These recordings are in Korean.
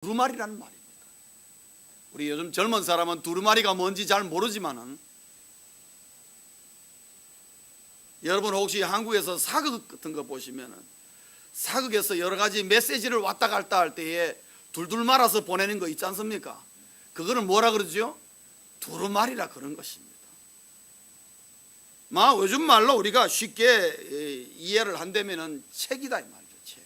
두루마리라는 말입니다. 우리 요즘 젊은 사람은 두루마리가 뭔지 잘 모르지만은, 여러분 혹시 한국에서 사극 같은 거 보시면은 사극에서 여러 가지 메시지를 왔다 갔다 할 때에 둘둘 말아서 보내는 거 있지 않습니까? 그거는 뭐라 그러죠? 두루마리라 그런 것입니다. 요즘 말로 우리가 쉽게 이해를 한다면은 책이다 이 말이죠. 책.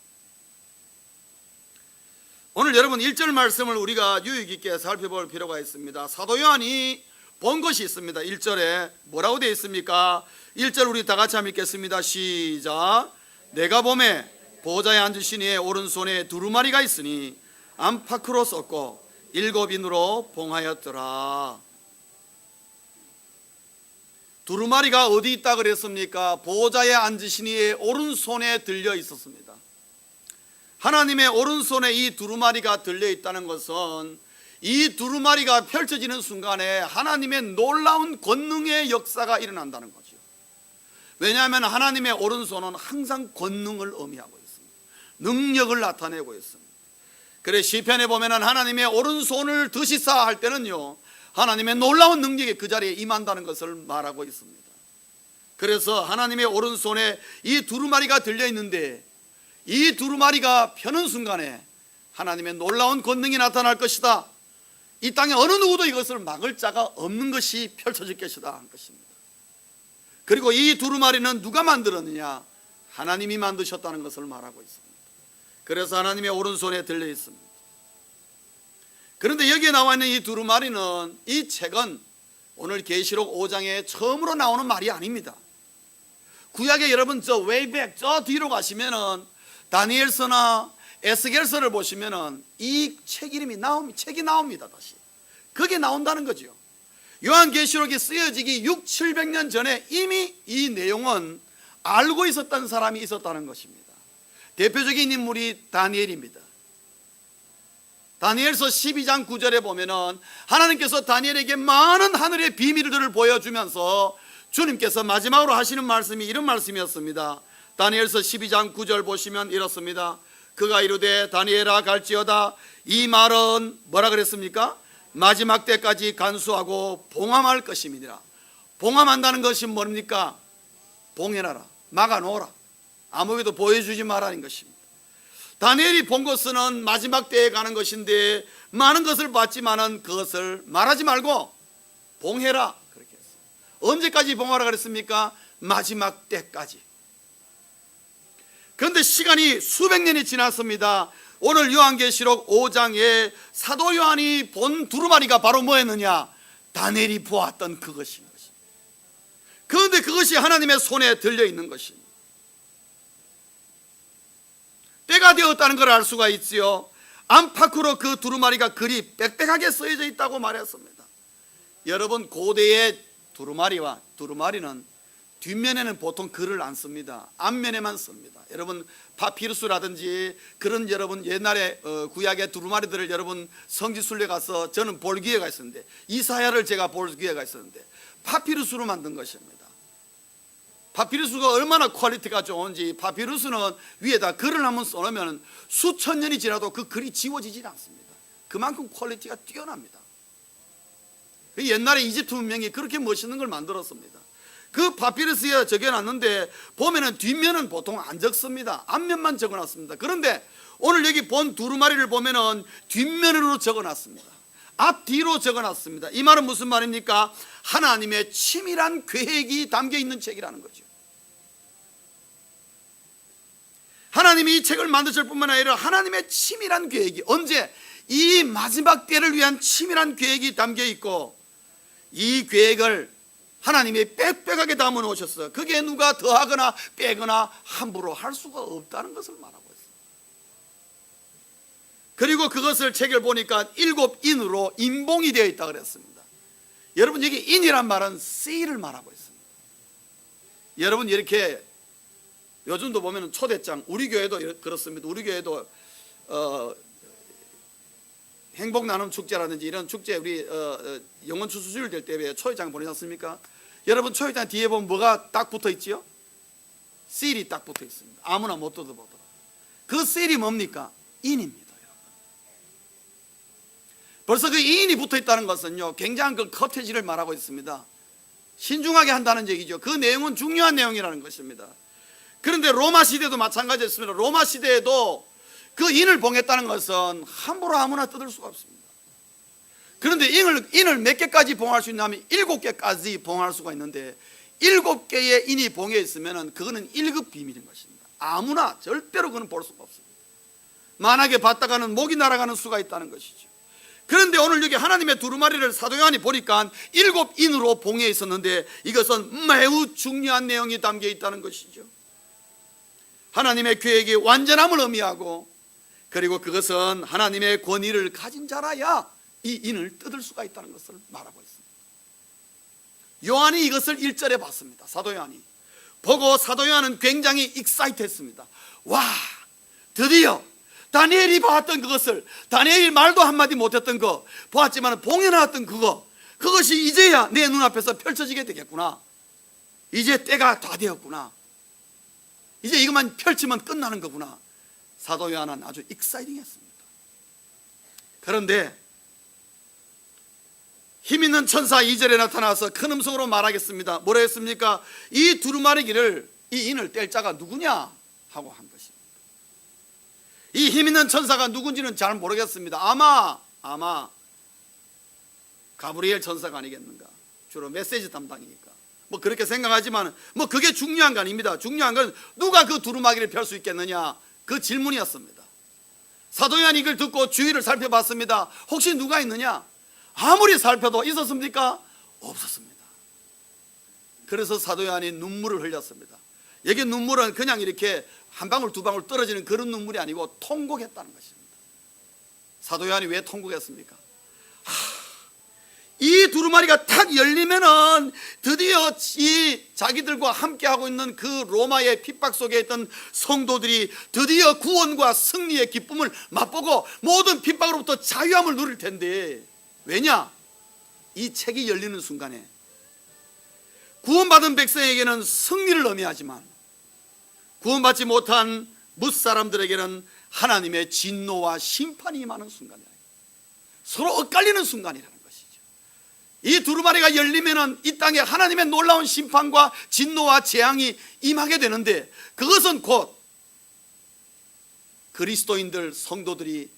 오늘 여러분 1절 말씀을 우리가 유익 있게 살펴볼 필요가 있습니다. 사도 요한이 본 것이 있습니다. 1절에 뭐라고 되어 있습니까? 1절 우리 다 같이 한번 읽겠습니다. 시작. 내가 보매 보좌에 앉으신 이의 오른손에 두루마리가 있으니 안팎으로 썼고 7인으로 봉하였더라. 두루마리가 어디 있다 그랬습니까? 보좌에 앉으신 이의 오른손에 들려 있었습니다. 하나님의 오른손에 이 두루마리가 들려 있다는 것은 이 두루마리가 펼쳐지는 순간에 하나님의 놀라운 권능의 역사가 일어난다는 거죠. 왜냐하면 하나님의 오른손은 항상 권능을 의미하고 있습니다. 능력을 나타내고 있습니다. 그래 시편에 보면은 하나님의 오른손을 드시사 할 때는요, 하나님의 놀라운 능력이 그 자리에 임한다는 것을 말하고 있습니다. 그래서 하나님의 오른손에 이 두루마리가 들려 있는데, 이 두루마리가 펴는 순간에 하나님의 놀라운 권능이 나타날 것이다. 이 땅에 어느 누구도 이것을 막을 자가 없는 것이 펼쳐질 것이다 한 것입니다. 그리고 이 두루마리는 누가 만들었느냐? 하나님이 만드셨다는 것을 말하고 있습니다. 그래서 하나님의 오른손에 들려 있습니다. 그런데 여기에 나와 있는 이 두루마리는, 이 책은 오늘 계시록 5장에 처음으로 나오는 말이 아닙니다. 구약에 여러분 저 웨이백 저 뒤로 가시면은 다니엘서나 에스겔서를 보시면은 이 책 이름이 책이 나옵니다. 다시 그게 나온다는 거죠. 요한계시록이 쓰여지기 600~700년 전에 이미 이 내용은 알고 있었던 사람이 있었다는 것입니다. 대표적인 인물이 다니엘입니다. 다니엘서 12장 9절에 보면은 하나님께서 다니엘에게 많은 하늘의 비밀들을 보여주면서 주님께서 마지막으로 하시는 말씀이 이런 말씀이었습니다. 다니엘서 12장 9절 보시면 이렇습니다. 그가 이르되 다니엘아 갈지어다. 이 말은 뭐라 그랬습니까? 마지막 때까지 간수하고 봉함할 것임이니라. 봉함한다는 것이 뭡니까? 봉해놔라, 막아놓으라, 아무에게도 보여주지 말라는 것입니다. 다니엘이 본 것은 마지막 때에 가는 것인데 많은 것을 봤지만은 그것을 말하지 말고 봉해라 그렇게 했어요. 언제까지 봉하라 그랬습니까? 마지막 때까지. 그런데 시간이 수백 년이 지났습니다. 오늘 요한계시록 5장에 사도 요한이 본 두루마리가 바로 뭐였느냐? 다니엘이 보았던 그것인 것입니다. 그런데 그것이 하나님의 손에 들려 있는 것입니다. 때가 되었다는 걸 알 수가 있지요. 안팎으로 그 두루마리가 글이 빽빽하게 쓰여져 있다고 말했습니다. 여러분 고대의 두루마리는 뒷면에는 보통 글을 안 씁니다. 앞면에만 씁니다. 여러분 파피루스라든지 그런 여러분 옛날에 구약의 두루마리들을 여러분 성지순례 가서 저는 볼 기회가 있었는데, 이사야를 제가 볼 기회가 있었는데 파피루스로 만든 것입니다. 파피루스가 얼마나 퀄리티가 좋은지, 파피루스는 위에다 글을 한번 써놓으면 수천 년이 지나도 그 글이 지워지질 않습니다. 그만큼 퀄리티가 뛰어납니다. 옛날에 이집트 문명이 그렇게 멋있는 걸 만들었습니다. 그 파피루스에 적어놨는데 보면은 뒷면은 보통 안 적습니다. 앞면만 적어놨습니다. 그런데 오늘 여기 본 두루마리를 보면은 뒷면으로 적어놨습니다. 앞뒤로 적어놨습니다. 이 말은 무슨 말입니까? 하나님의 치밀한 계획이 담겨 있는 책이라는 거죠. 하나님이 이 책을 만드실 뿐만 아니라 하나님의 치밀한 계획이, 언제? 이 마지막 때를 위한 치밀한 계획이 담겨 있고, 이 계획을 하나님이 빽빽하게 담아 놓으셨어요. 그게 누가 더하거나 빼거나 함부로 할 수가 없다는 것을 말하고 있어요. 그리고 그것을 책을 보니까 7인으로 인봉이 되어 있다 그랬습니다. 여러분 여기 인이란 말은 seal을 말하고 있습니다. 여러분 이렇게 요즘도 보면 초대장, 우리 교회도 그렇습니다. 우리 교회도 행복 나눔 축제라든지 이런 축제, 우리 영원 추수주일 될 때 초회장 보내지 않습니까? 여러분 초회장 뒤에 보면 뭐가 딱 붙어 있지요? 씰이 딱 붙어 있습니다. 아무나 못 뜯어보도록. 그 씰이 뭡니까? 인입니다. 여러분. 벌써 그 이인이 붙어 있다는 것은요, 굉장한 그 커티지를 말하고 있습니다. 신중하게 한다는 얘기죠. 그 내용은 중요한 내용이라는 것입니다. 그런데 로마 시대도 마찬가지였습니다. 로마 시대에도 그 인을 봉했다는 것은 함부로 아무나 뜯을 수가 없습니다. 그런데 인을 몇 개까지 봉할 수 있냐면 7개까지 봉할 수가 있는데, 7개의 인이 봉해 있으면 그거는 1급 비밀인 것입니다. 아무나 절대로 그는 볼 수가 없습니다. 만약에 봤다가는 목이 날아가는 수가 있다는 것이죠. 그런데 오늘 여기 하나님의 두루마리를 사도 요한이 보니까 7인으로 봉해 있었는데, 이것은 매우 중요한 내용이 담겨 있다는 것이죠. 하나님의 계획이 완전함을 의미하고, 그리고 그것은 하나님의 권위를 가진 자라야 이 인을 뜯을 수가 있다는 것을 말하고 있습니다. 요한이 이것을 1절에 봤습니다. 사도 요한이 보고, 사도 요한은 굉장히 익사이트했습니다. 와, 드디어 다니엘이 봤던 그것을, 다니엘이 말도 한마디 못했던 거 보았지만 봉해놨던 그것이 이제야 내 눈앞에서 펼쳐지게 되겠구나. 이제 때가 다 되었구나. 이제 이것만 펼치면 끝나는 거구나. 사도 요한은 아주 익사이팅했습니다. 그런데 힘있는 천사 2절에 나타나서 큰 음성으로 말하겠습니다. 뭐라 했습니까? 이 두루마리기를, 이 인을 뗄 자가 누구냐 하고 한 것입니다. 이 힘있는 천사가 누군지는 잘 모르겠습니다. 아마 가브리엘 천사가 아니겠는가. 주로 메시지 담당이니까 뭐 그렇게 생각하지만 뭐 그게 중요한 거 아닙니다. 중요한 건 누가 그 두루마기를 펼 수 있겠느냐, 그 질문이었습니다. 사도 요한이 이걸 듣고 주위를 살펴봤습니다. 혹시 누가 있느냐? 아무리 살펴도 있었습니까? 없었습니다. 그래서 사도 요한이 눈물을 흘렸습니다. 여기 눈물은 그냥 이렇게 한 방울 두 방울 떨어지는 그런 눈물이 아니고 통곡했다는 것입니다. 사도 요한이 왜 통곡했습니까? 이 두루마리가 탁 열리면은 드디어 이 자기들과 함께 하고 있는 그 로마의 핍박 속에 있던 성도들이 드디어 구원과 승리의 기쁨을 맛보고 모든 핍박으로부터 자유함을 누릴 텐데, 왜냐? 이 책이 열리는 순간에 구원받은 백성에게는 승리를 의미하지만 구원받지 못한 뭇사람들에게는 하나님의 진노와 심판이 임하는 순간이라, 서로 엇갈리는 순간이라는 것이죠. 이 두루마리가 열리면은 이 땅에 하나님의 놀라운 심판과 진노와 재앙이 임하게 되는데, 그것은 곧 그리스도인들 성도들이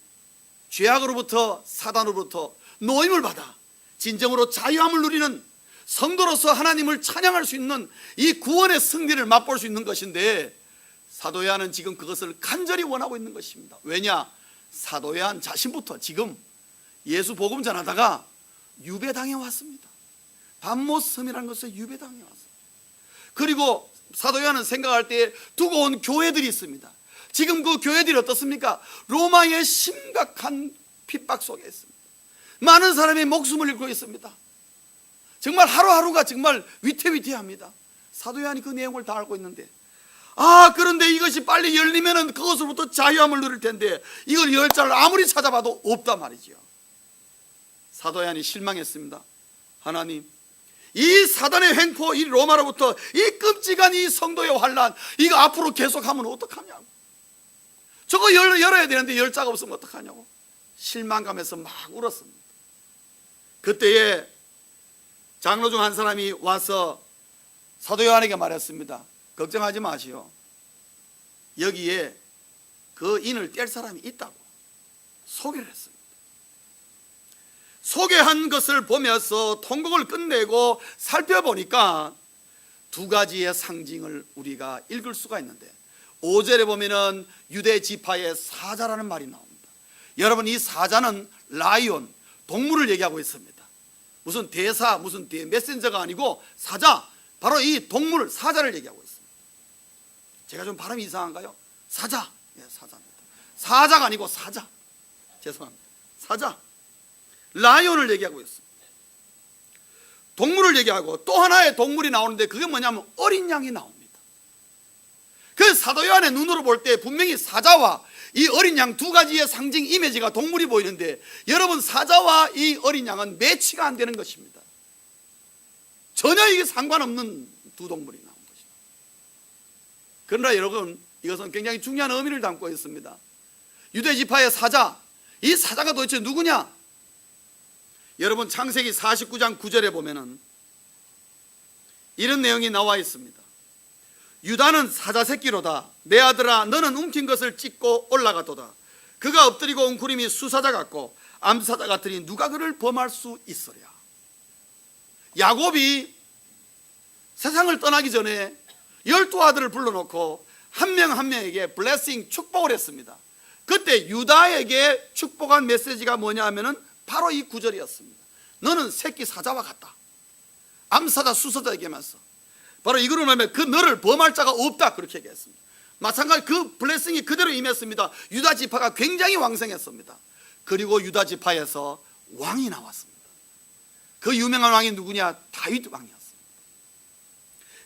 죄악으로부터, 사단으로부터 노임을 받아 진정으로 자유함을 누리는 성도로서 하나님을 찬양할 수 있는 이 구원의 승리를 맛볼 수 있는 것인데, 사도 요한은 지금 그것을 간절히 원하고 있는 것입니다. 왜냐? 사도 요한 자신부터 지금 예수 복음 전하다가 유배당해 왔습니다. 밤모섬이라는 것을 유배당해 왔습니다. 그리고 사도 요한은 생각할 때 두고 온 교회들이 있습니다. 지금 그 교회들이 어떻습니까? 로마의 심각한 핍박 속에 있습니다. 많은 사람이 목숨을 잃고 있습니다. 정말 하루하루가 정말 위태위태합니다. 사도 요한이 그 내용을 다 알고 있는데, 그런데 이것이 빨리 열리면은 그것으로부터 자유함을 누릴 텐데 이걸 열 자를 아무리 찾아봐도 없단 말이죠. 사도 요한이 실망했습니다. 하나님, 이 사단의 횡포, 이 로마로부터 이 끔찍한 이 성도의 환난, 이거 앞으로 계속하면 어떡하냐고. 저거 열어야 되는데 열 자가 없으면 어떡하냐고 실망감에서 막 울었습니다. 그때에 장로 중 한 사람이 와서 사도 요한에게 말했습니다. 걱정하지 마시오. 여기에 그 인을 뗄 사람이 있다고 소개를 했습니다. 소개한 것을 보면서 통곡을 끝내고 살펴보니까 두 가지의 상징을 우리가 읽을 수가 있는데, 5절에 보면은 유대 지파의 사자라는 말이 나옵니다. 여러분, 이 사자는 라이온, 동물을 얘기하고 있습니다. 무슨 대사, 무슨 메신저가 아니고 사자, 바로 이 동물 사자를 얘기하고 있습니다. 제가 좀 발음이 이상한가요? 사자, 사자입니다. 사자가 아니고 사자, 죄송합니다. 사자, 라이온을 얘기하고 있습니다. 동물을 얘기하고 또 하나의 동물이 나오는데 그게 뭐냐면 어린 양이 나옵니다. 그 사도 요한의 눈으로 볼 때 분명히 사자와 이 어린 양 두 가지의 상징 이미지가 동물이 보이는데, 여러분, 사자와 이 어린 양은 매치가 안 되는 것입니다. 전혀 이게 상관없는 두 동물이 나온 것입니다. 그러나 여러분, 이것은 굉장히 중요한 의미를 담고 있습니다. 유대 지파의 사자, 이 사자가 도대체 누구냐? 여러분 창세기 49장 9절에 보면은 이런 내용이 나와 있습니다. 유다는 사자 새끼로다. 내 아들아 너는 움킨 것을 찢고 올라가도다. 그가 엎드리고 웅크림이 수사자 같고 암사자 같으니 누가 그를 범할 수 있으랴. 야곱이 세상을 떠나기 전에 12아들을 불러놓고 한 명 한 명에게 블레싱 축복을 했습니다. 그때 유다에게 축복한 메시지가 뭐냐 하면은 바로 이 구절이었습니다. 너는 새끼 사자와 같다. 암사자 수사자에게면서 바로 이거로 말하면 그 너를 범할 자가 없다 그렇게 얘기했습니다. 마찬가지 그 블레싱이 그대로 임했습니다. 유다 지파가 굉장히 왕성했습니다. 그리고 유다 지파에서 왕이 나왔습니다. 그 유명한 왕이 누구냐? 다윗 왕이었습니다.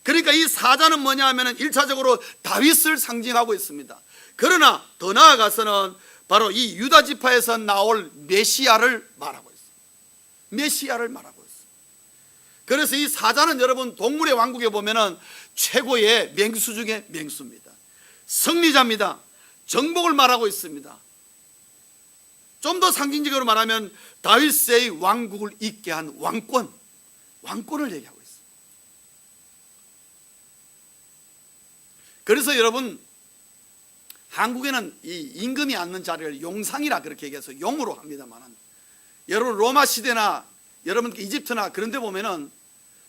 그러니까 이 사자는 뭐냐 하면은 1차적으로 다윗을 상징하고 있습니다. 그러나 더 나아가서는 바로 이 유다 지파에서 나올 메시아를 말하고 있습니다. 메시아를 말하고 있습니다. 그래서 이 사자는 여러분 동물의 왕국에 보면은 최고의 맹수 중에 맹수입니다. 승리자입니다. 정복을 말하고 있습니다. 좀 더 상징적으로 말하면 다윗의 왕국을 잇게 한 왕권을 얘기하고 있습니다. 그래서 여러분 한국에는 이 임금이 앉는 자리를 용상이라 그렇게 얘기해서 용으로 합니다만, 여러분 로마 시대나 여러분 이집트나 그런 데 보면은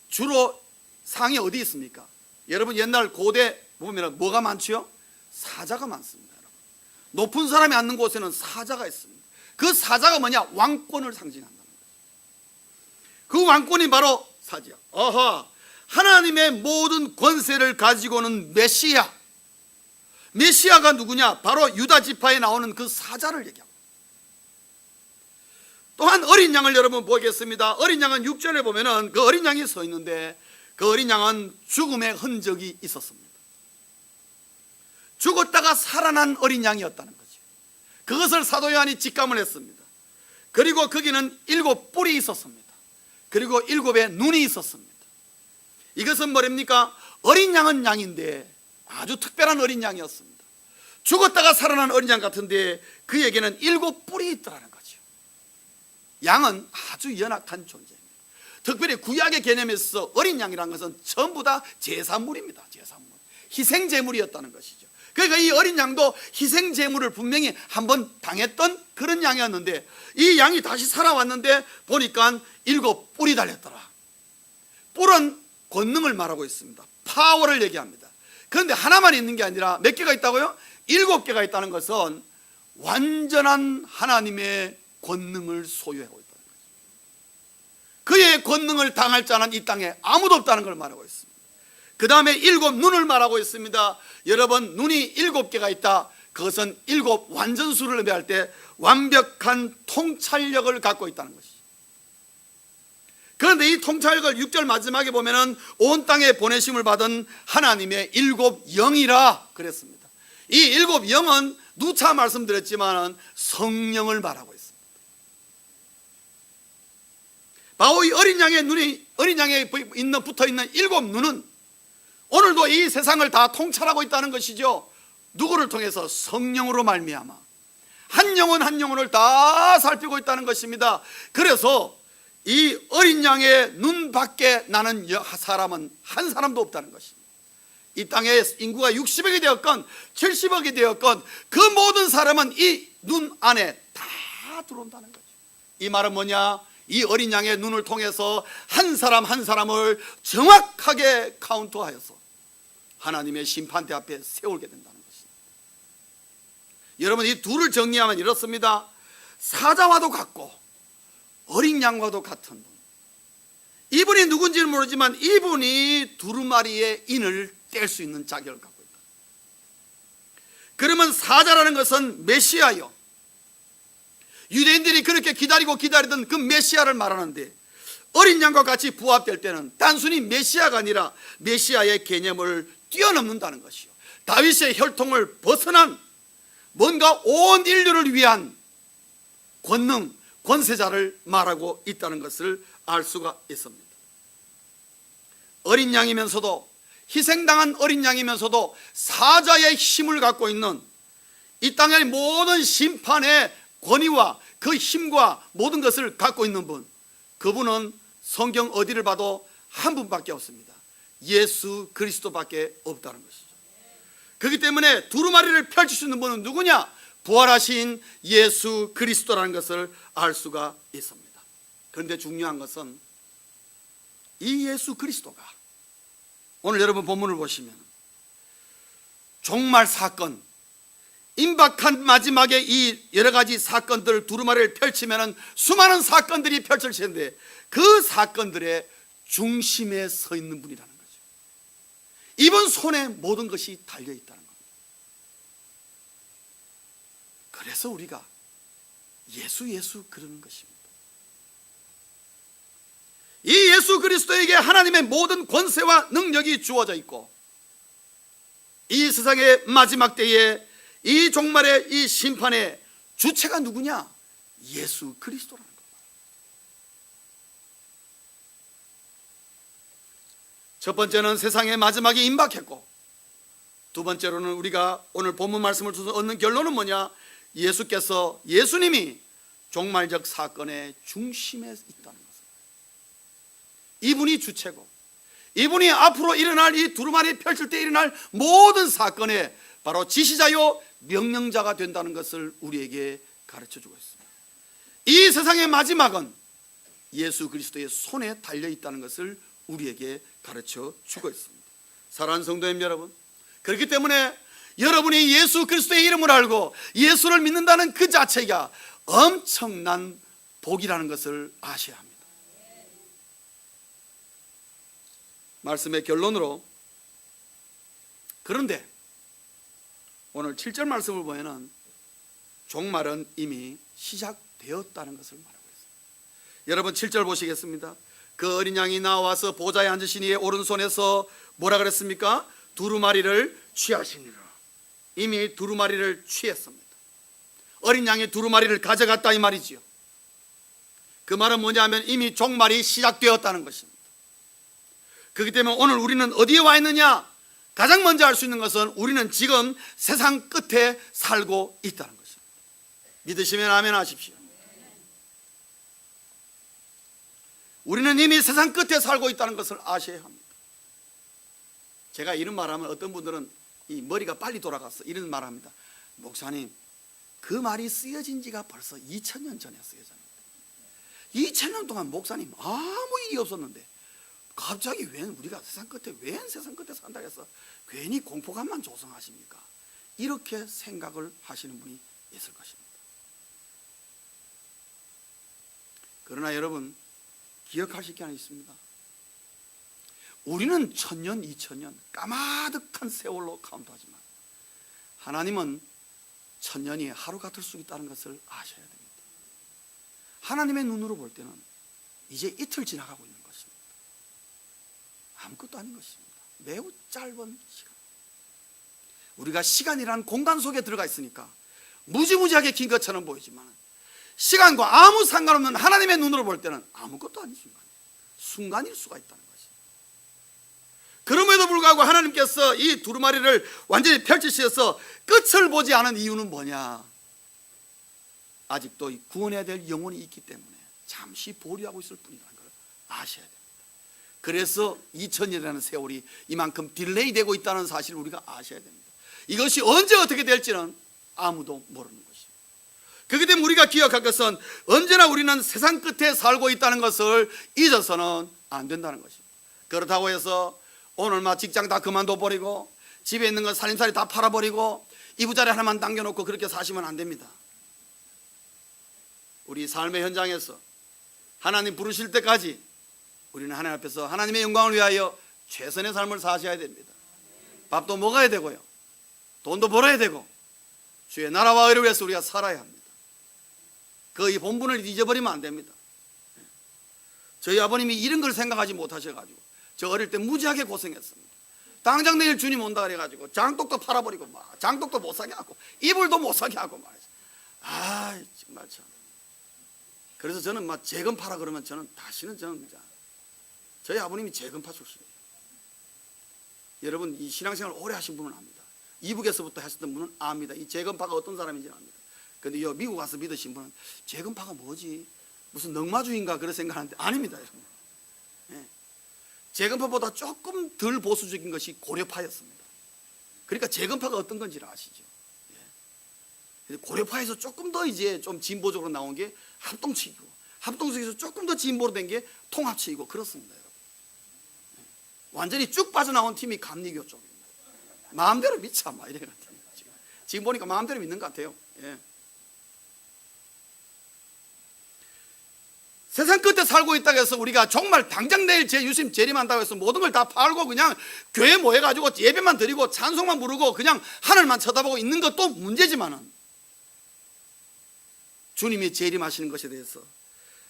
주로 상이 어디 있습니까? 여러분 옛날 고대 보면 뭐가 많지요? 사자가 많습니다. 여러분. 높은 사람이 앉는 곳에는 사자가 있습니다. 그 사자가 뭐냐? 왕권을 상징한다는 거예요. 그 왕권이 바로 사자. 하나님의 모든 권세를 가지고는 메시아가 누구냐? 바로 유다 지파에 나오는 그 사자를 얘기합니다. 또한 어린 양을 여러분 보겠습니다. 어린 양은 6절에 보면은 그 어린 양이 서 있는데 그 어린 양은 죽음의 흔적이 있었습니다. 죽었다가 살아난 어린 양이었다는 거죠. 그것을 사도 요한이 직감을 했습니다. 그리고 거기는 7뿔이 있었습니다. 그리고 7의 눈이 있었습니다. 이것은 뭐랍니까? 어린 양은 양인데 아주 특별한 어린 양이었습니다. 죽었다가 살아난 어린 양 같은데 그에게는 7뿔이 있더라는 거죠. 양은 아주 연약한 존재입니다. 특별히 구약의 개념에 있어서 어린 양이라는 것은 전부 다 제사물입니다. 제사물, 희생제물이었다는 것이죠. 그러니까 이 어린 양도 희생제물을 분명히 한번 당했던 그런 양이었는데 이 양이 다시 살아왔는데 보니까 7뿔이 달렸더라. 뿔은 권능을 말하고 있습니다. 파워를 얘기합니다. 그런데 하나만 있는 게 아니라 몇 개가 있다고요? 7개가 있다는 것은 완전한 하나님의 권능을 소유하고 있다는 거죠. 그의 권능을 당할 자는 이 땅에 아무도 없다는 걸 말하고 있습니다. 그 다음에 7 눈을 말하고 있습니다. 여러분 눈이 7개가 있다. 그것은 7 완전수를 의미할 때 완벽한 통찰력을 갖고 있다는 것이죠. 그런데 이 통찰력을 6절 마지막에 보면은 온 땅에 보내심을 받은 하나님의 7 영이라 그랬습니다. 이 7 영은 누차 말씀드렸지만 성령을 말하고 있습니다. 바로 이 어린 양에 붙어 있는 7 눈은 오늘도 이 세상을 다 통찰하고 있다는 것이죠. 누구를 통해서? 성령으로 말미암아 한 영혼 한 영혼을 다 살피고 있다는 것입니다. 그래서 이 어린 양의 눈 밖에 나는 사람은 한 사람도 없다는 것입니다. 이 땅에 인구가 60억이 되었건 70억이 되었건 그 모든 사람은 이 눈 안에 다 들어온다는 거죠. 이 말은 뭐냐? 이 어린 양의 눈을 통해서 한 사람 한 사람을 정확하게 카운트하여서 하나님의 심판대 앞에 세우게 된다는 것입니다. 여러분 이 둘을 정리하면 이렇습니다. 사자와도 같고 어린 양과도 같은 분, 이분이 누군지는 모르지만 이분이 두루마리의 인을 뗄 수 있는 자격을 갖고 있다. 그러면 사자라는 것은 메시아요. 유대인들이 그렇게 기다리던 그 메시아를 말하는데 어린 양과 같이 부합될 때는 단순히 메시아가 아니라 메시아의 개념을 뛰어넘는다는 것이요, 다윗의 혈통을 벗어난 뭔가 온 인류를 위한 권능, 권세자를 말하고 있다는 것을 알 수가 있습니다. 어린 양이면서도, 희생당한 어린 양이면서도 사자의 힘을 갖고 있는, 이 땅의 모든 심판의 권위와 그 힘과 모든 것을 갖고 있는 분, 그분은 성경 어디를 봐도 한 분밖에 없습니다. 예수 그리스도밖에 없다는 것이죠. 그렇기 때문에 두루마리를 펼칠 수 있는 분은 누구냐? 부활하신 예수 그리스도라는 것을 알 수가 있습니다. 그런데 중요한 것은 이 예수 그리스도가 오늘 여러분 본문을 보시면 종말 사건, 임박한 마지막에 이 여러 가지 사건들 두루마리를 펼치면 수많은 사건들이 펼쳐질 텐데 그 사건들의 중심에 서 있는 분이라는 거죠. 이분 손에 모든 것이 달려 있다는 겁니다. 그래서 우리가 예수 그러는 것입니다. 이 예수 그리스도에게 하나님의 모든 권세와 능력이 주어져 있고 이 세상의 마지막 때에 이 종말의 이 심판의 주체가 누구냐? 예수 그리스도라는 겁니다. 첫 번째는 세상의 마지막이 임박했고, 두 번째로는 우리가 오늘 본문 말씀을 통해서 얻는 결론은 뭐냐? 예수님이 종말적 사건의 중심에 있다는 것입니다. 이분이 주체고, 이분이 앞으로 일어날 이 두루마리 펼칠 때 일어날 모든 사건의 바로 지시자요 명령자가 된다는 것을 우리에게 가르쳐주고 있습니다. 이 세상의 마지막은 예수 그리스도의 손에 달려 있다는 것을 우리에게 가르쳐주고 있습니다. 사랑하는 성도님 여러분, 그렇기 때문에 여러분이 예수 그리스도의 이름을 알고 예수를 믿는다는 그 자체가 엄청난 복이라는 것을 아셔야 합니다. 말씀의 결론으로, 그런데 오늘 7절 말씀을 보면 종말은 이미 시작되었다는 것을 말하고 있습니다. 여러분 7절 보시겠습니다. 그 어린 양이 나와서 보좌에 앉으신 이의 오른손에서 뭐라 그랬습니까? 두루마리를 취하시니라. 이미 두루마리를 취했습니다. 어린 양이 두루마리를 가져갔다 이 말이지요. 그 말은 뭐냐면 이미 종말이 시작되었다는 것입니다. 그렇기 때문에 오늘 우리는 어디에 와 있느냐? 가장 먼저 알 수 있는 것은 우리는 지금 세상 끝에 살고 있다는 것입니다. 믿으시면 아멘 하십시오. 우리는 이미 세상 끝에 살고 있다는 것을 아셔야 합니다. 제가 이런 말하면 어떤 분들은 이 머리가 빨리 돌아갔어 이런 말합니다. 목사님, 그 말이 쓰여진 지가 벌써 2000년 전에 쓰여졌는데 2000년 동안 목사님 아무 일이 없었는데 갑자기 왜 우리가 세상 끝에 산다 해서 괜히 공포감만 조성하십니까? 이렇게 생각을 하시는 분이 있을 것입니다. 그러나 여러분 기억하실 게 하나 있습니다. 우리는 1000년, 2000년 까마득한 세월로 카운트하지만 하나님은 1000년이 하루 같을 수 있다는 것을 아셔야 됩니다. 하나님의 눈으로 볼 때는 이제 이틀 지나가고 있는 것입니다. 아무것도 아닌 것입니다. 매우 짧은 시간. 우리가 시간이라는 공간 속에 들어가 있으니까 무지무지하게 긴 것처럼 보이지만 시간과 아무 상관없는 하나님의 눈으로 볼 때는 아무것도 아닌 순간일 수가 있다는 것입니다. 그럼에도 불구하고 하나님께서 이 두루마리를 완전히 펼치셔서 끝을 보지 않은 이유는 뭐냐? 아직도 구원해야 될 영혼이 있기 때문에 잠시 보류하고 있을 뿐이라는 걸 아셔야 됩니다. 그래서 2000년이라는 세월이 이만큼 딜레이 되고 있다는 사실을 우리가 아셔야 됩니다. 이것이 언제 어떻게 될지는 아무도 모르는 것입니다. 그렇기 때문에 우리가 기억할 것은 언제나 우리는 세상 끝에 살고 있다는 것을 잊어서는 안 된다는 것입니다. 그렇다고 해서 오늘 막 직장 다 그만둬 버리고 집에 있는 거 살림살이 다 팔아버리고 이부자리 하나만 남겨놓고 그렇게 사시면 안 됩니다. 우리 삶의 현장에서 하나님 부르실 때까지 우리는 하나님 앞에서 하나님의 영광을 위하여 최선의 삶을 사셔야 됩니다. 밥도 먹어야 되고요, 돈도 벌어야 되고 주의 나라와 의를 위해서 우리가 살아야 합니다. 그 이 본분을 잊어버리면 안 됩니다. 저희 아버님이 이런 걸 생각하지 못하셔가지고 저 어릴 때 무지하게 고생했습니다. 당장 내일 주님 온다 그래가지고 장독도 팔아버리고 막 장독도 못 사게 하고 이불도 못 사게 하고 말이죠. 아 정말 참. 그래서 저는 막 재건 파라 그러면 저는 다시는 저희 아버님이 재건파 출신이에요. 여러분 이 신앙생활 오래 하신 분은 압니다. 이북에서부터 하셨던 분은 압니다. 이 재건파가 어떤 사람인지 압니다. 근데 이 미국 와서 믿으신 분은 재건파가 뭐지? 무슨 넉마주의인가 그런 생각하는데 아닙니다, 여러분. 예. 재건파보다 조금 덜 보수적인 것이 고려파였습니다. 그러니까 재건파가 어떤 건지를 아시죠? 예. 고려파에서 조금 더 이제 좀 진보적으로 나온 게 합동측이고, 합동측에서 조금 더 진보로 된 게 통합측이고 그렇습니다, 여러분. 예. 완전히 쭉 빠져나온 팀이 감리교 쪽입니다. 마음대로 믿자 막 이래 같은 지금 보니까 마음대로 믿는 것 같아요. 예. 세상 끝에 살고 있다고 해서 우리가 정말 당장 내일 제 유심 재림한다고 해서 모든 걸 다 팔고 그냥 교회 모여가지고 예배만 드리고 찬송만 부르고 그냥 하늘만 쳐다보고 있는 것도 문제지만은, 주님이 재림하시는 것에 대해서,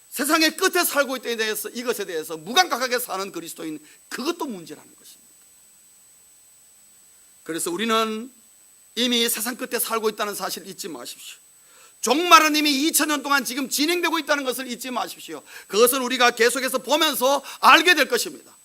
세상의 끝에 살고 있다에 대해서, 이것에 대해서 무감각하게 사는 그리스도인, 그것도 문제라는 것입니다. 그래서 우리는 이미 세상 끝에 살고 있다는 사실을 잊지 마십시오. 종말은 이미 2000년 동안 지금 진행되고 있다는 것을 잊지 마십시오. 그것은 우리가 계속해서 보면서 알게 될 것입니다.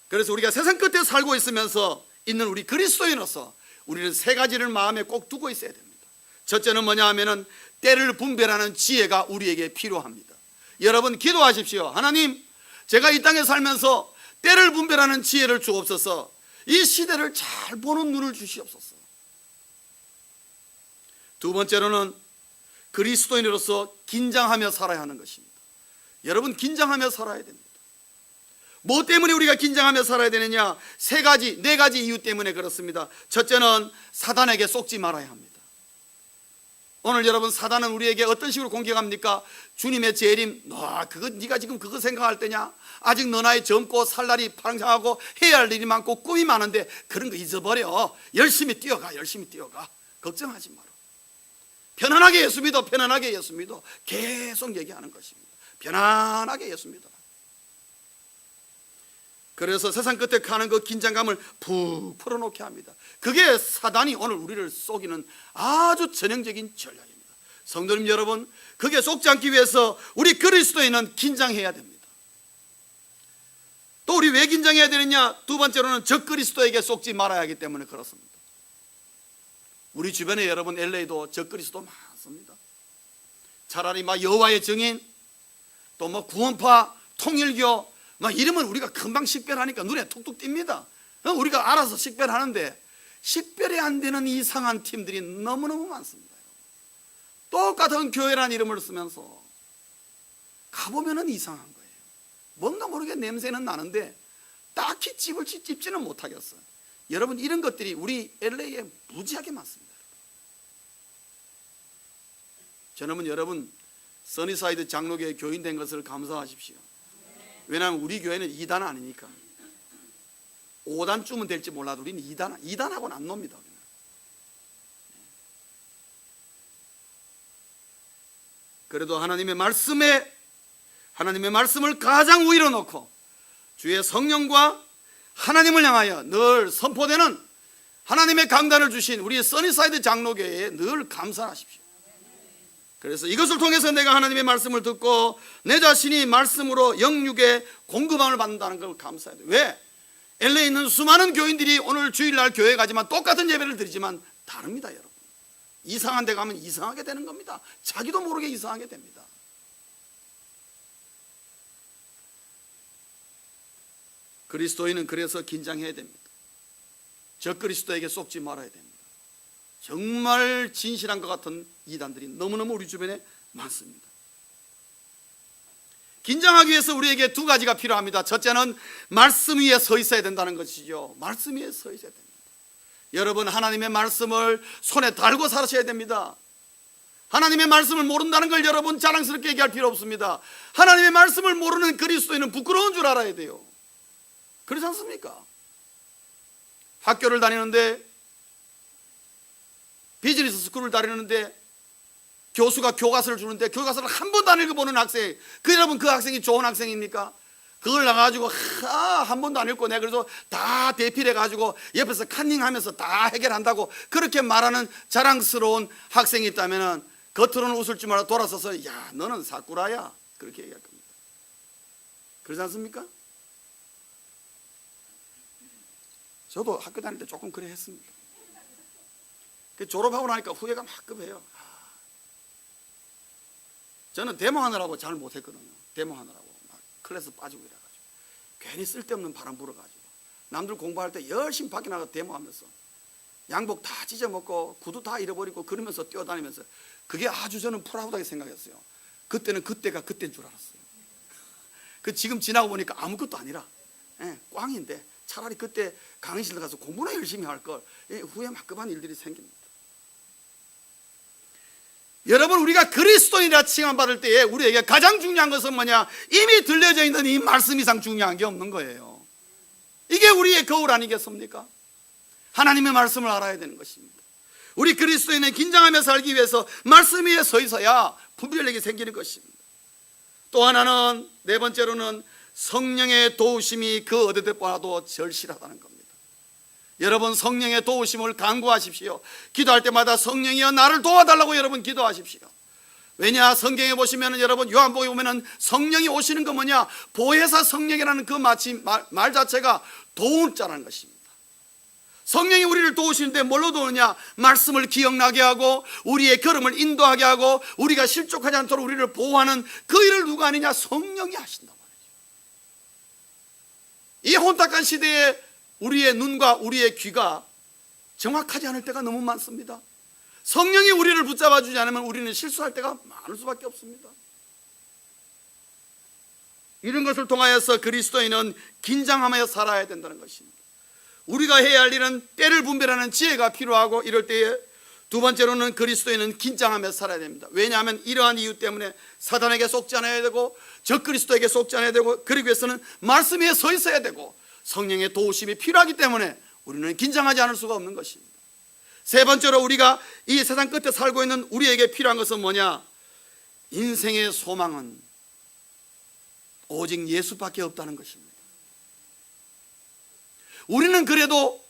그래서 우리가 세상 끝에 살고 있으면서 있는 우리 그리스도인으로서 우리는 세 가지를 마음에 꼭 두고 있어야 됩니다. 첫째는 뭐냐 하면은 때를 분별하는 지혜가 우리에게 필요합니다. 여러분 기도하십시오. 하나님, 제가 이 땅에 살면서 때를 분별하는 지혜를 주옵소서. 이 시대를 잘 보는 눈을 주시옵소서. 두 번째로는 그리스도인으로서 긴장하며 살아야 하는 것입니다. 여러분 긴장하며 살아야 됩니다. 뭐 때문에 우리가 긴장하며 살아야 되느냐? 네 가지 이유 때문에 그렇습니다. 첫째는 사단에게 속지 말아야 합니다. 오늘 여러분, 사단은 우리에게 어떤 식으로 공격합니까? 주님의 재림, 네가 지금 그거 생각할 때냐? 아직 너 나이 젊고 살 날이 방창하고 해야 할 일이 많고 꿈이 많은데 그런 거 잊어버려. 열심히 뛰어가. 걱정하지 마라. 편안하게 예수 믿어. 계속 얘기하는 것입니다. 편안하게 예수 믿어라. 그래서 세상 끝에 가는 그 긴장감을 푹 풀어놓게 합니다. 그게 사단이 오늘 우리를 속이는 아주 전형적인 전략입니다. 성도님 여러분, 그게 속지 않기 위해서 우리 그리스도인은 긴장해야 됩니다. 또 우리 왜 긴장해야 되느냐? 두 번째로는 적 그리스도에게 속지 말아야 하기 때문에 그렇습니다. 우리 주변에 여러분 LA도 적 그리스도 많습니다. 차라리 막 여호와의 증인, 또 뭐 구원파, 통일교 막 이러면 우리가 금방 식별하니까 눈에 툭툭 띕니다. 우리가 알아서 식별하는데 식별이 안 되는 이상한 팀들이 너무너무 많습니다. 똑같은 교회라는 이름을 쓰면서 가보면은 이상한 거예요. 뭔가 모르게 냄새는 나는데 딱히 찝지는 못하겠어요. 여러분, 이런 것들이 우리 LA에 무지하게 많습니다. 저는 여러분 써니사이드 장로교회 교인 된 것을 감사하십시오. 왜냐하면 우리 교회는 2단 아니니까. 5단쯤은 될지 몰라도 우리는 2단하고는 안 놉니다. 그래도 하나님의 말씀을 가장 우위로 놓고 주의 성령과 하나님을 향하여 늘 선포되는 하나님의 강단을 주신 우리 써니사이드 장로교회에 늘 감사하십시오. 그래서 이것을 통해서 내가 하나님의 말씀을 듣고 내 자신이 말씀으로 영육의 공급함을 받는다는 걸 감사해야 돼요. 왜? LA에 있는 수많은 교인들이 오늘 주일날 교회 가지만 똑같은 예배를 드리지만 다릅니다. 여러분, 이상한 데 가면 이상하게 되는 겁니다. 자기도 모르게 이상하게 됩니다. 그리스도인은 그래서 긴장해야 됩니다. 적 그리스도에게 속지 말아야 됩니다. 정말 진실한 것 같은 이단들이 너무너무 우리 주변에 많습니다. 긴장하기 위해서 우리에게 두 가지가 필요합니다. 첫째는 말씀 위에 서 있어야 된다는 것이죠. 말씀 위에 서 있어야 됩니다. 여러분, 하나님의 말씀을 손에 달고 살으셔야 됩니다. 하나님의 말씀을 모른다는 걸 여러분 자랑스럽게 얘기할 필요 없습니다. 하나님의 말씀을 모르는 그리스도인은 부끄러운 줄 알아야 돼요. 그렇지 않습니까? 학교를 다니는데, 비즈니스 스쿨을 다니는데 교수가 교과서를 주는데 교과서를 한 번도 안 읽어보는 학생, 여러분 그 학생이 좋은 학생입니까? 그걸 나가지고 한 번도 안 읽고 내가 그래서 다 대필해가지고 옆에서 컨닝하면서 다 해결한다고 그렇게 말하는 자랑스러운 학생이 있다면 겉으로는 웃을 줄 알아 돌아서서 야, 너는 사쿠라야, 그렇게 얘기할 겁니다. 그렇지 않습니까? 저도 학교 다닐 때 조금 그래 했습니다. 졸업하고 나니까 후회가 막 급해요. 저는 데모하느라고 잘 못했거든요. 데모하느라고 막 클래스 빠지고 이래가지고 괜히 쓸데없는 바람 불어가지고 남들 공부할 때 열심히 밖에 나가 데모하면서 양복 다 찢어먹고 구두 다 잃어버리고 그러면서 뛰어다니면서 그게 아주 저는 프라우드하게 생각했어요. 그때는 그때가 그때인 줄 알았어요. 그 지금 지나고 보니까 아무것도 아니라 꽝인데 차라리 그때 강의실 가서 공부나 열심히 할 걸 후에 막급한 일들이 생깁니다. 여러분, 우리가 그리스도인이라 칭함받을 때에 우리에게 가장 중요한 것은 뭐냐? 이미 들려져 있는 이 말씀 이상 중요한 게 없는 거예요. 이게 우리의 거울 아니겠습니까? 하나님의 말씀을 알아야 되는 것입니다. 우리 그리스도인은 긴장하며 살기 위해서 말씀 위에 서 있어야 분별력이 생기는 것입니다. 또 하나는, 네 번째로는 성령의 도우심이 그 어디 때보다도 절실하다는 겁니다. 여러분, 성령의 도우심을 간구하십시오. 기도할 때마다 성령이여 나를 도와달라고 여러분 기도하십시오. 왜냐, 성경에 보시면 여러분 요한복음에 보면 성령이 오시는 거 뭐냐? 보혜사 성령이라는 그 말 자체가 도울 자라는 것입니다. 성령이 우리를 도우시는데 뭘로 도우느냐? 말씀을 기억나게 하고 우리의 걸음을 인도하게 하고 우리가 실족하지 않도록 우리를 보호하는 그 일을 누가 하느냐? 성령이 하신다고 말이죠. 이 혼탁한 시대에 우리의 눈과 우리의 귀가 정확하지 않을 때가 너무 많습니다. 성령이 우리를 붙잡아 주지 않으면 우리는 실수할 때가 많을 수밖에 없습니다. 이런 것을 통하여서 그리스도인은 긴장하며 살아야 된다는 것입니다. 우리가 해야 할 일은 때를 분별하는 지혜가 필요하고, 이럴 때에 두 번째로는 그리스도인은 긴장하며 살아야 됩니다. 왜냐하면 이러한 이유 때문에 사단에게 속지 않아야 되고 적그리스도에게 속지 않아야 되고, 그러기 위해서는 말씀 위에 서 있어야 되고 성령의 도우심이 필요하기 때문에 우리는 긴장하지 않을 수가 없는 것입니다. 세 번째로, 우리가 이 세상 끝에 살고 있는 우리에게 필요한 것은 뭐냐? 인생의 소망은 오직 예수밖에 없다는 것입니다. 우리는 그래도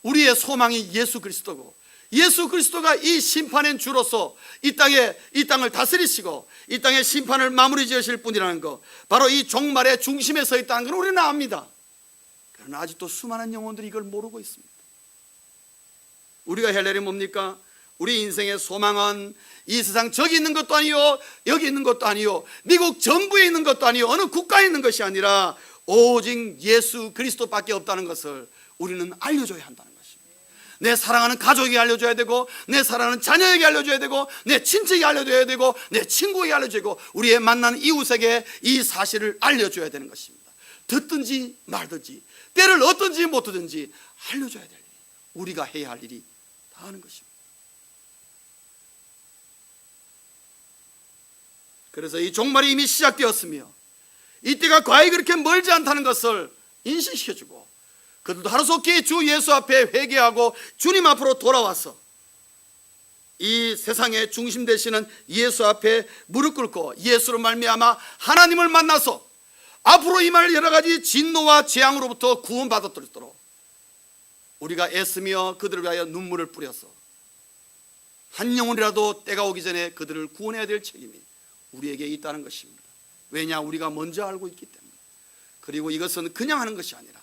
우리의 소망이 예수 그리스도고, 예수 그리스도가 이 심판의 주로서 이 땅을 다스리시고 이 땅의 심판을 마무리 지으실 분이라는 것, 바로 이 종말의 중심에 서 있다는 걸 우리는 압니다. 그러나 아직도 수많은 영혼들이 이걸 모르고 있습니다. 우리가 할 일이 뭡니까? 우리 인생의 소망은 이 세상 저기 있는 것도 아니요, 여기 있는 것도 아니요, 미국 정부에 있는 것도 아니요, 어느 국가에 있는 것이 아니라 오직 예수 그리스도밖에 없다는 것을 우리는 알려줘야 한다는 것입니다. 내 사랑하는 가족에게 알려줘야 되고, 내 사랑하는 자녀에게 알려줘야 되고, 내 친척에게 알려줘야 되고, 내 친구에게 알려줘야 되고, 우리의 만난 이웃에게 이 사실을 알려줘야 되는 것입니다. 듣든지 말든지, 때를 얻든지 못 얻든지 알려줘야 될 일, 우리가 해야 할 일이 다 하는 것입니다. 그래서 이 종말이 이미 시작되었으며 이때가 과히 그렇게 멀지 않다는 것을 인식시켜주고, 그들도 하루속히 주 예수 앞에 회개하고 주님 앞으로 돌아와서 이 세상의 중심 되시는 예수 앞에 무릎 꿇고 예수로 말미암아 하나님을 만나서 앞으로 임할 여러 가지 진노와 재앙으로부터 구원받도록 우리가 애쓰며 그들을 위하여 눈물을 뿌려서 한 영혼이라도 때가 오기 전에 그들을 구원해야 될 책임이 우리에게 있다는 것입니다. 왜냐? 우리가 먼저 알고 있기 때문에. 그리고 이것은 그냥 하는 것이 아니라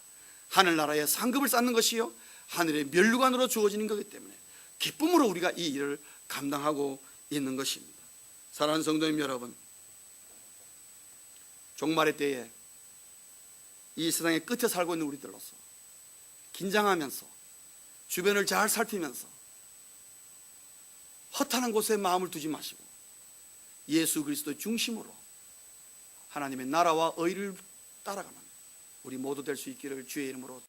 하늘나라에 상급을 쌓는 것이요, 하늘의 면류관으로 주어지는 것이기 때문에 기쁨으로 우리가 이 일을 감당하고 있는 것입니다. 사랑하는 성도님 여러분, 종말의 때에 이 세상의 끝에 살고 있는 우리들로서 긴장하면서 주변을 잘 살피면서 허탄한 곳에 마음을 두지 마시고 예수 그리스도의 중심으로 하나님의 나라와 의를 따라가는 우리 모두 될 수 있기를 주의 이름으로